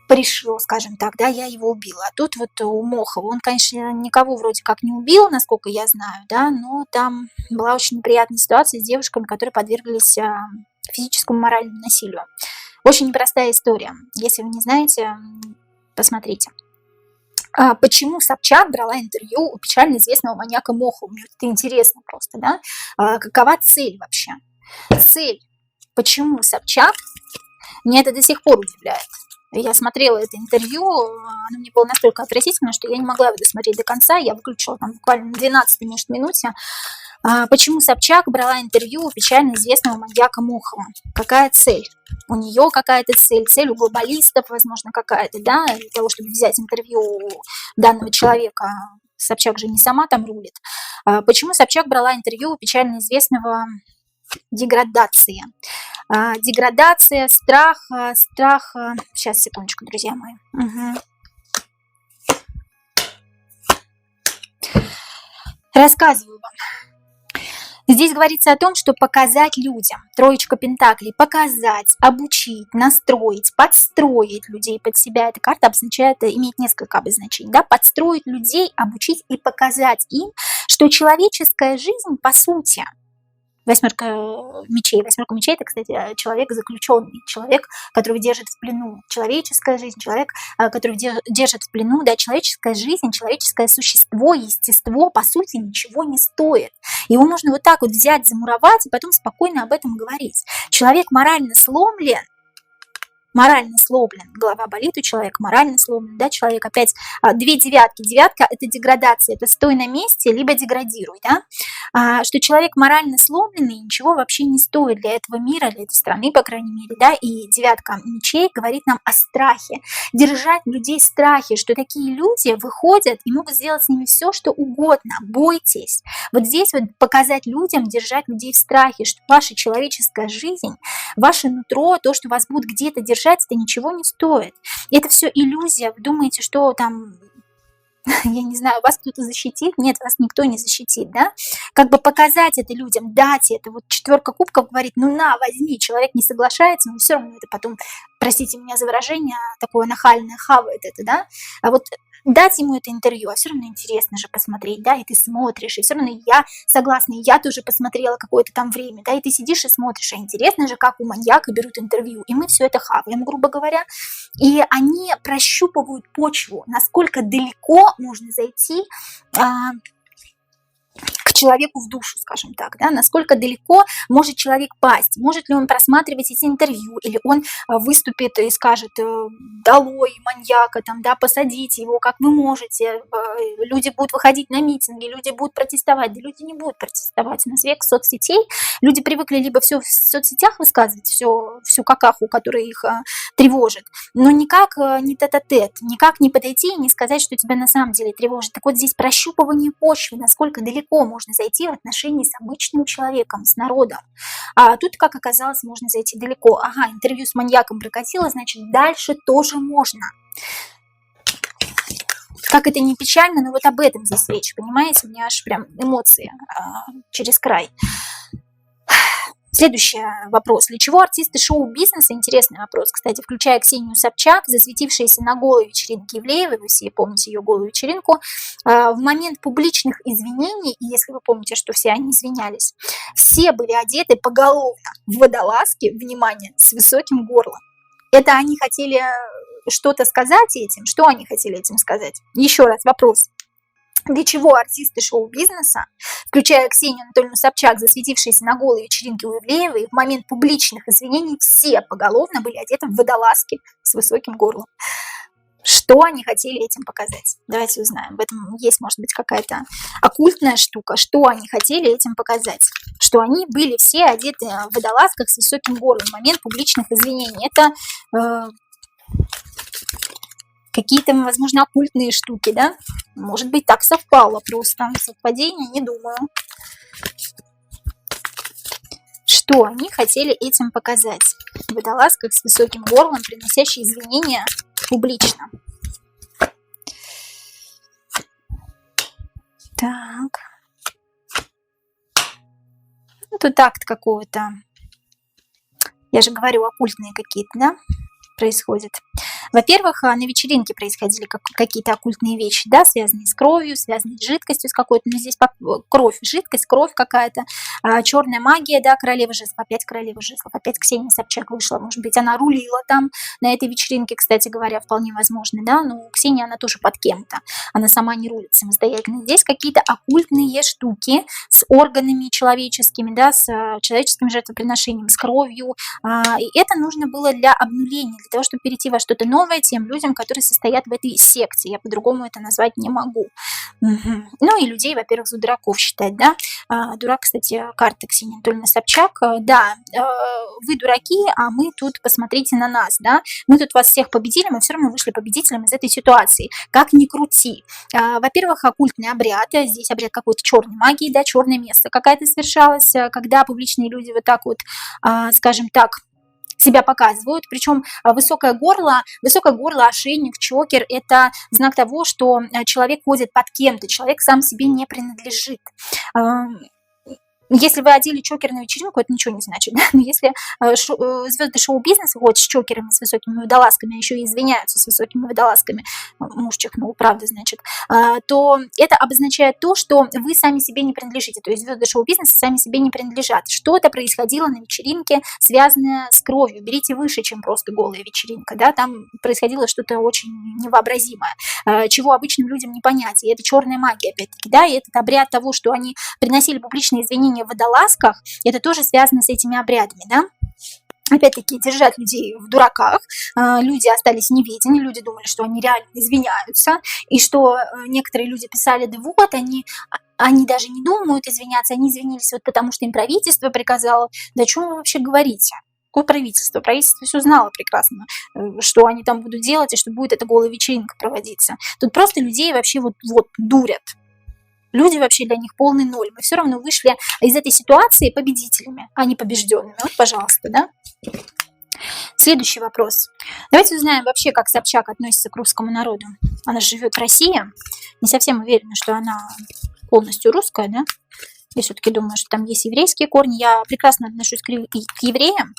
порешил, скажем так, да, я его убила. А тут вот у Мохова, он, конечно, никого вроде как не убил, насколько я знаю, да, но там была очень неприятная ситуация с девушками, которые подверглись физическому и моральному насилию. Очень непростая история. Если вы не знаете, посмотрите. Почему Собчак брала интервью у печально известного маньяка Мохова? Мне это интересно просто, да? Какова цель вообще? Цель. Почему Собчак? Меня это до сих пор удивляет. Я смотрела это интервью, оно мне было настолько отвратительно, что я не могла его досмотреть до конца. Я выключила там буквально на 12-й, может, минуте. Почему Собчак брала интервью у печально известного маньяка Мохова? Какая цель? У нее какая-то цель у глобалистов, возможно, какая-то, да, для того, чтобы взять интервью у данного человека. Собчак же не сама там рулит. Почему Собчак брала интервью у печально известного деградации? Деградация, страх. Сейчас, секундочку, друзья мои. Угу. Рассказываю вам. Здесь говорится о том, что показать людям, 3 пентаклей, показать, обучить, настроить, подстроить людей под себя. Эта карта имеет несколько обозначений, да, подстроить людей, обучить и показать им, что человеческая жизнь, по сути, 8 мечей. 8 мечей – это, кстати, человек заключенный, человек, которого держит в плену. Человеческая жизнь, человек, который держит в плену, да, человеческая жизнь, человеческое существо, естество, по сути, ничего не стоит. Его можно вот так вот взять, замуровать и потом спокойно об этом говорить. Человек морально сломлен, морально сломлен, голова болит у человека, морально сломлен, да, человек опять, две девятки, девятка – это деградация, это стой на месте, либо деградируй, да, что человек морально сломленный, ничего вообще не стоит для этого мира, для этой страны, по крайней мере, да, и девятка мечей говорит нам о страхе, держать людей в страхе, что такие люди выходят и могут сделать с ними все, что угодно, бойтесь. Вот здесь вот показать людям, держать людей в страхе, что ваша человеческая жизнь, ваше нутро, то, что вас будут где-то держать, это ничего не стоит. И это все иллюзия. Вы думаете, что там, я не знаю, вас кто-то защитит? Нет, вас никто не защитит, да? Как бы показать это людям, дать это. Вот четверка кубков говорит, ну на, возьми. Человек не соглашается, но все равно это потом, простите меня за выражение, такое нахальное, хавает это, да? А вот дать ему это интервью, а все равно интересно же посмотреть, да, и ты смотришь, и все равно я согласна, и я тоже посмотрела какое-то там время, да, и ты сидишь и смотришь, а интересно же, как у маньяка берут интервью, и мы все это хаваем, грубо говоря, и они прощупывают почву, насколько далеко можно зайти к человеку в душу, скажем так, да, насколько далеко может человек пасть, может ли он просматривать эти интервью, или он выступит и скажет, долой маньяка, там, да, посадите его, как вы можете, люди будут выходить на митинги, люди будут протестовать, да люди не будут протестовать, у нас век соцсетей, люди привыкли либо все в соцсетях высказывать, всю какаху, которая их тревожит, но никак не тет-а-тет, никак не подойти и не сказать, что тебя на самом деле тревожит. Так вот здесь прощупывание почвы, насколько далеко можно зайти в отношении с обычным человеком, с народом. А тут, как оказалось, можно зайти далеко. Ага, интервью с маньяком прокатило, значит, дальше тоже можно. Как это не печально, но вот об этом здесь речь, понимаете? У меня аж прям эмоции через край. Следующий вопрос. Для чего артисты шоу-бизнеса, интересный вопрос, кстати, включая Ксению Собчак, засветившиеся на голой вечеринке Ивлеевой, вы все помните ее голую вечеринку, в момент публичных извинений, и если вы помните, что все они извинялись, все были одеты поголовно в водолазки, внимание, с высоким горлом. Это они хотели что-то сказать этим? Что они хотели этим сказать? Еще раз вопрос. Для чего артисты шоу-бизнеса, включая Ксению Анатольевну Собчак, засветившиеся на голой вечеринке у Ивлеевой, в момент публичных извинений все поголовно были одеты в водолазки с высоким горлом? Что они хотели этим показать? Давайте узнаем. В этом есть, может быть, какая-то оккультная штука. Что они хотели этим показать? Что они были все одеты в водолазках с высоким горлом в момент публичных извинений. Это какие-то, возможно, оккультные штуки, да? Может быть, так совпало просто. Совпадение, не думаю. Что они хотели этим показать? В водолазках с высоким горлом, приносящие извинения публично. Так. Ну, тут акт какого-то. Я же говорю, оккультные какие-то, да, происходят. Во-первых, на вечеринке происходили какие-то оккультные вещи, да, связанные с кровью, связанные с жидкостью с какой-то, но здесь кровь, жидкость, кровь какая-то, черная магия, да, королева жезлов, опять Ксения Собчак вышла, может быть, она рулила там на этой вечеринке, кстати говоря, вполне возможно, да, но Ксения, она тоже под кем-то, она сама не рулит самостоятельно. Здесь какие-то оккультные штуки с органами человеческими, да, с человеческим жертвоприношением, с кровью, и это нужно было для обнуления, для того, чтобы перейти во что-то новое тем людям, которые состоят в этой секте. Я по-другому это назвать не могу. Ну и людей, во-первых, за дураков считать, да. Дурак, кстати, карта Ксения Анатольевна Собчак. Да, вы дураки, а мы тут, посмотрите на нас, да. Мы тут вас всех победили, мы все равно вышли победителем из этой ситуации. Как ни крути. Во-первых, оккультный обряд. Здесь обряд какой-то черной магии, да, черное место какая-то совершалась, когда публичные люди вот так вот, скажем так, себя показывают, причем высокое горло, ошейник, чокер – это знак того, что человек ходит под кем-то, человек сам себе не принадлежит. Если вы одели чокер на вечеринку, это ничего не значит. Да? Но если звезды шоу-бизнеса ходят с чокерами, с высокими водолазками, а еще и извиняются с высокими водолазками, муж чихнул, правда, значит, то это обозначает то, что вы сами себе не принадлежите. То есть звезды шоу-бизнеса сами себе не принадлежат. Что-то происходило на вечеринке, связанное с кровью. Берите выше, чем просто голая вечеринка. Да? Там происходило что-то очень невообразимое, чего обычным людям не понять. И это черная магия, опять-таки. Да? И этот обряд того, что они приносили публичные извинения в водолазках, это тоже связано с этими обрядами, да? опять-таки, держать людей в дураках, люди остались в неведении, люди думали, что они реально извиняются, и что некоторые люди писали, да вот, они даже не думают извиняться, они извинились вот потому, что им правительство приказало. Да о чем вы вообще говорите? Какое правительство? Правительство все знало прекрасно, что они там будут делать, и что будет эта голая вечеринка проводиться. Тут просто людей вообще вот дурят. Люди вообще для них полный ноль. Мы все равно вышли из этой ситуации победителями, а не побежденными. Вот, пожалуйста, да? Следующий вопрос. Давайте узнаем вообще, как Собчак относится к русскому народу. Она живет в России. Не совсем уверена, что она полностью русская, да? Я все-таки думаю, что там есть еврейские корни. Я прекрасно отношусь к евреям,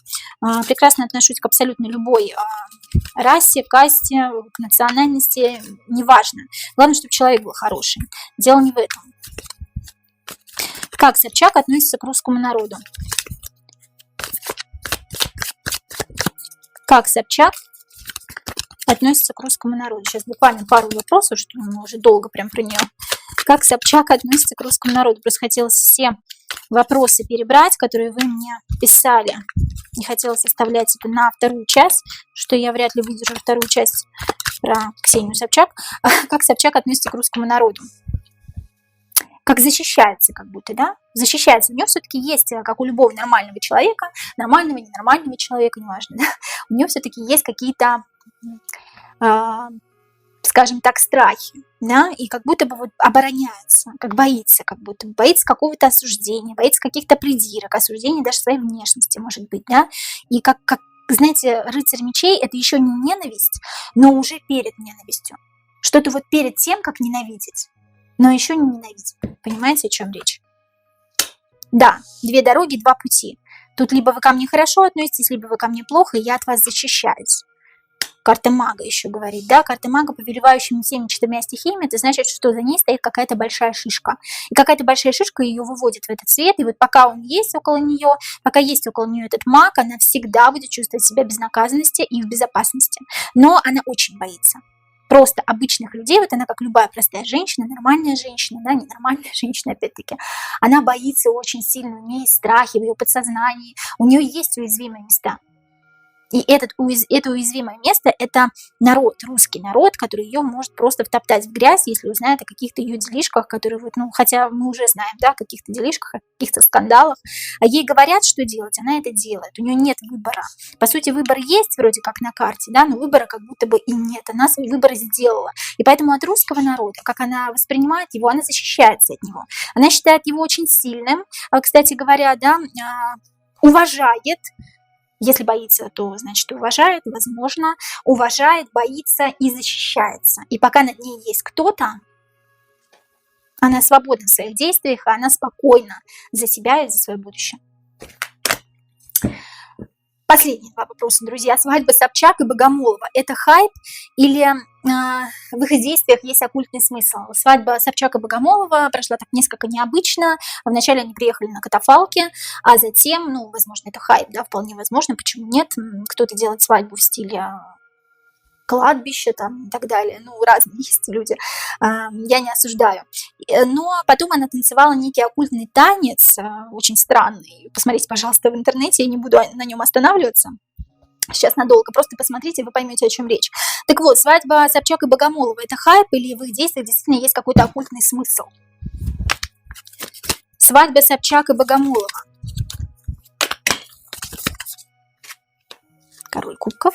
прекрасно отношусь к абсолютно любой расе, касте, к национальности, неважно. Главное, чтобы человек был хороший. Дело не в этом. Как Собчак относится к русскому народу? Как Собчак относится к русскому народу? Сейчас буквально пару вопросов, что мы уже долго прям про нее. Как Собчак относится к русскому народу? Просто хотелось все вопросы перебрать, которые вы мне писали. Не хотелось оставлять это на вторую часть, что я вряд ли выдержу вторую часть про Ксению Собчак. Как Собчак относится к русскому народу? Как защищается, как будто, да? Защищается. У нее все-таки есть, как у любого нормального человека, нормального, ненормального человека, неважно, да? У нее все-таки есть какие-то, скажем так, страхи, да, и как будто бы вот обороняется, как будто боится какого-то осуждения, боится каких-то придирок, осуждения даже своей внешности, может быть, да, и как знаете, рыцарь мечей – это еще не ненависть, но уже перед ненавистью, что-то вот перед тем, как ненавидеть, но еще не ненавидеть, понимаете, о чем речь? Да, две дороги, два пути, тут либо вы ко мне хорошо относитесь, либо вы ко мне плохо, и я от вас защищаюсь. Карта мага еще говорит, да, карта мага, повелевающими всеми четырьмя стихиями, это значит, что за ней стоит какая-то большая шишка. И какая-то большая шишка ее выводит в этот свет, и вот пока он есть около нее, пока есть около нее этот маг, она всегда будет чувствовать себя в безнаказанности и в безопасности. Но она очень боится. Просто обычных людей, вот она как любая простая женщина, нормальная женщина, да, ненормальная женщина, опять-таки, она боится очень сильно, у нее есть страхи в ее подсознании, у нее есть уязвимые места. И это уязвимое место – это народ, русский народ, который ее может просто втоптать в грязь, если узнает о каких-то ее делишках, которые, вот, ну, хотя мы уже знаем, да, о каких-то делишках, о каких-то скандалах, а ей говорят, что делать, она это делает, у нее нет выбора. По сути, выбор есть вроде как на карте, да, но выбора как будто бы и нет, она свой выбор сделала. И поэтому от русского народа, как она воспринимает его, она защищается от него. Она считает его очень сильным, кстати говоря, да, уважает. Если боится, то, значит, уважает, возможно, уважает, боится и защищается. И пока над ней есть кто-то, она свободна в своих действиях, и она спокойна за себя и за свое будущее. Последние два вопроса, друзья. Свадьба Собчак и Богомолова – это хайп или в их действиях есть оккультный смысл? Свадьба Собчак и Богомолова прошла так несколько необычно. Вначале они приехали на катафалке, а затем, ну, возможно, это хайп, да, вполне возможно, почему нет? Кто-то делает свадьбу в стиле кладбище там и так далее. Ну, разные есть люди. Я не осуждаю. Но потом она танцевала некий оккультный танец, очень странный. Посмотрите, пожалуйста, в интернете, я не буду на нем останавливаться. Сейчас надолго, просто посмотрите, вы поймете, о чем речь. Так вот, свадьба Собчак и Богомолова – это хайп или в их действиях действительно есть какой-то оккультный смысл? Свадьба Собчак и Богомолова. Король кубков.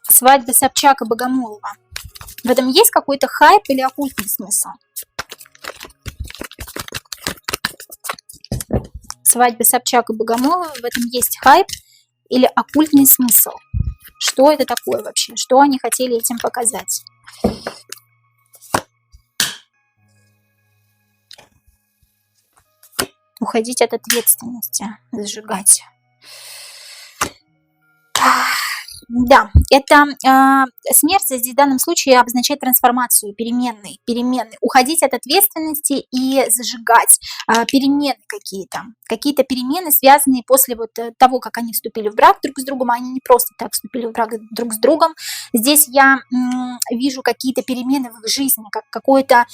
Свадьба Собчак и Богомолова. В этом есть какой-то хайп или оккультный смысл? Свадьба Собчак и Богомолова. В этом есть хайп или оккультный смысл? Что это такое вообще? Что они хотели этим показать? Уходить от ответственности, зажигать. Да, это смерть здесь в данном случае обозначает трансформацию, перемены. Уходить от ответственности и зажигать перемены какие-то перемены, связанные после вот того, как они вступили в брак друг с другом. Они не просто так вступили в брак друг с другом. Здесь я вижу какие-то перемены в их жизни, как какое-то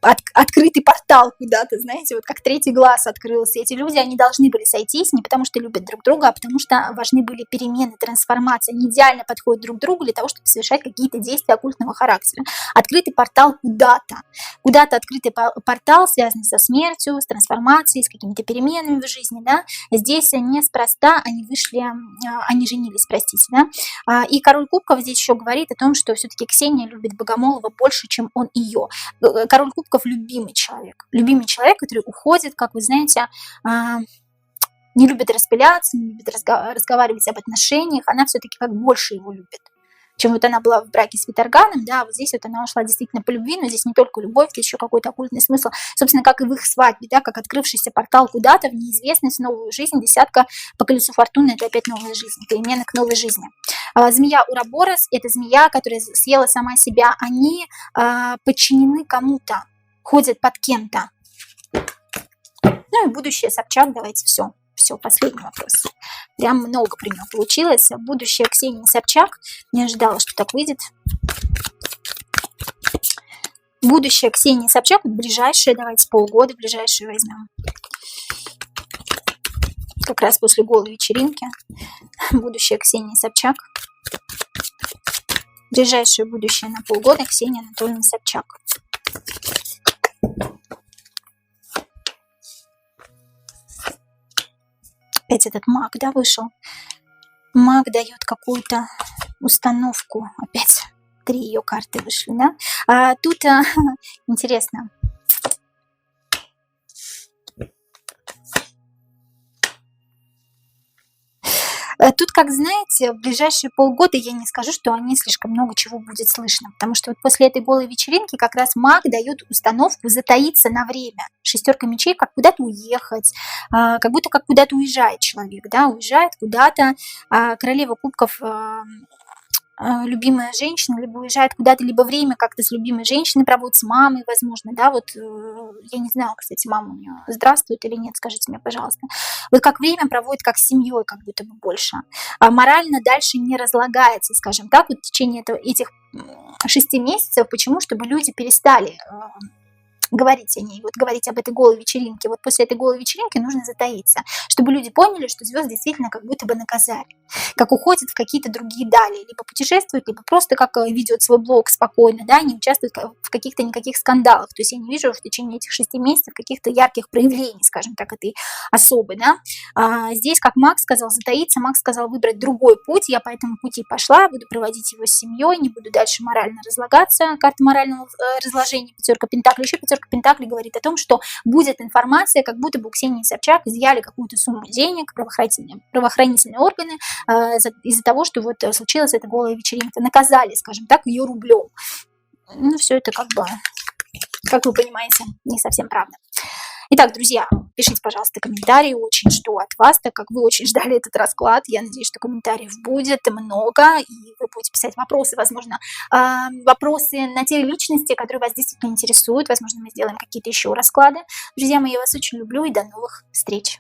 открытый портал куда-то, знаете, вот как третий глаз открылся. Эти люди, они должны были сойтись не потому, что любят друг друга, а потому что важны были перемены, трансформация. Они идеально подходят друг к другу для того, чтобы совершать какие-то действия оккультного характера. Открытый портал куда-то. Куда-то открытый портал, связанный со смертью, с трансформацией, с какими-то переменами в жизни, да. Здесь неспроста они вышли, они женились, простите, да. И король кубков здесь еще говорит о том, что все-таки Ксения любит Богомолова больше, чем он ее. Король кубков любимый человек, который уходит, как вы знаете, не любит распыляться, не любит разговаривать об отношениях, она все-таки как больше его любит, чем вот она была в браке с Виторганом, да, вот здесь вот она ушла действительно по любви, но здесь не только любовь, здесь еще какой-то оккультный смысл, собственно, как и в их свадьбе, да, как открывшийся портал куда-то в неизвестность, в новую жизнь, десятка по колесу фортуны, это опять новая жизнь, перемена к новой жизни. Змея Ураборос – это змея, которая съела сама себя, они подчинены кому-то, ходят под кем-то. Ну и будущее Собчак, давайте все, последний вопрос. Прям много при нем получилось. Будущее Ксении Собчак. Не ожидала, что так выйдет. Будущее Ксении Собчак, ближайшее, давайте полгода, ближайшее возьмем. Как раз после голой вечеринки. Будущее Ксении Собчак. Ближайшее будущее на полгода Ксения Анатольевна Собчак. Опять этот маг, да, вышел. Маг дает какую-то установку. Опять 3 ее карты вышли, да. Тут интересно. Тут, как знаете, в ближайшие полгода я не скажу, что они слишком много чего будет слышно, потому что вот после этой голой вечеринки как раз маг дает установку затаиться на время. 6 мечей, как куда-то уехать, как будто как куда-то уезжает человек, да, уезжает куда-то. Королева кубков, любимая женщина, либо уезжает куда-то, либо время как-то с любимой женщиной проводит, с мамой, возможно, да, вот я не знаю, кстати, мама у нее здравствует или нет, скажите мне, пожалуйста. Вот как время проводит, как с семьей, как будто бы больше. Морально дальше не разлагается, скажем так, вот в течение этих 6 месяцев. Почему? Чтобы люди перестали говорить о ней, вот говорить об этой голой вечеринке. Вот после этой голой вечеринки нужно затаиться, чтобы люди поняли, что звезды действительно как будто бы наказали, как уходят в какие-то другие дали, либо путешествуют, либо просто как ведет свой блог спокойно, да, не участвуют в каких-то никаких скандалах. То есть я не вижу в течение этих 6 месяцев каких-то ярких проявлений, скажем так, этой особы, да. Здесь, как Макс сказал, затаиться, Макс сказал выбрать другой путь, я по этому пути пошла, буду проводить его с семьей, не буду дальше морально разлагаться. Карта морального разложения, 5 пентаклей, еще 5 пентаклей говорит о том, что будет информация, как будто бы у Ксении Собчак изъяли какую-то сумму денег, правоохранительные органы, из-за того, что вот случилась эта голая вечеринка. Наказали, скажем так, ее рублем. Ну, все это как бы, как вы понимаете, не совсем правда. Итак, друзья, пишите, пожалуйста, комментарии, очень жду от вас, так как вы очень ждали этот расклад. Я надеюсь, что комментариев будет много, и вы будете писать вопросы, возможно, вопросы на те личности, которые вас действительно интересуют. Возможно, мы сделаем какие-то еще расклады. Друзья мои, я вас очень люблю, и до новых встреч.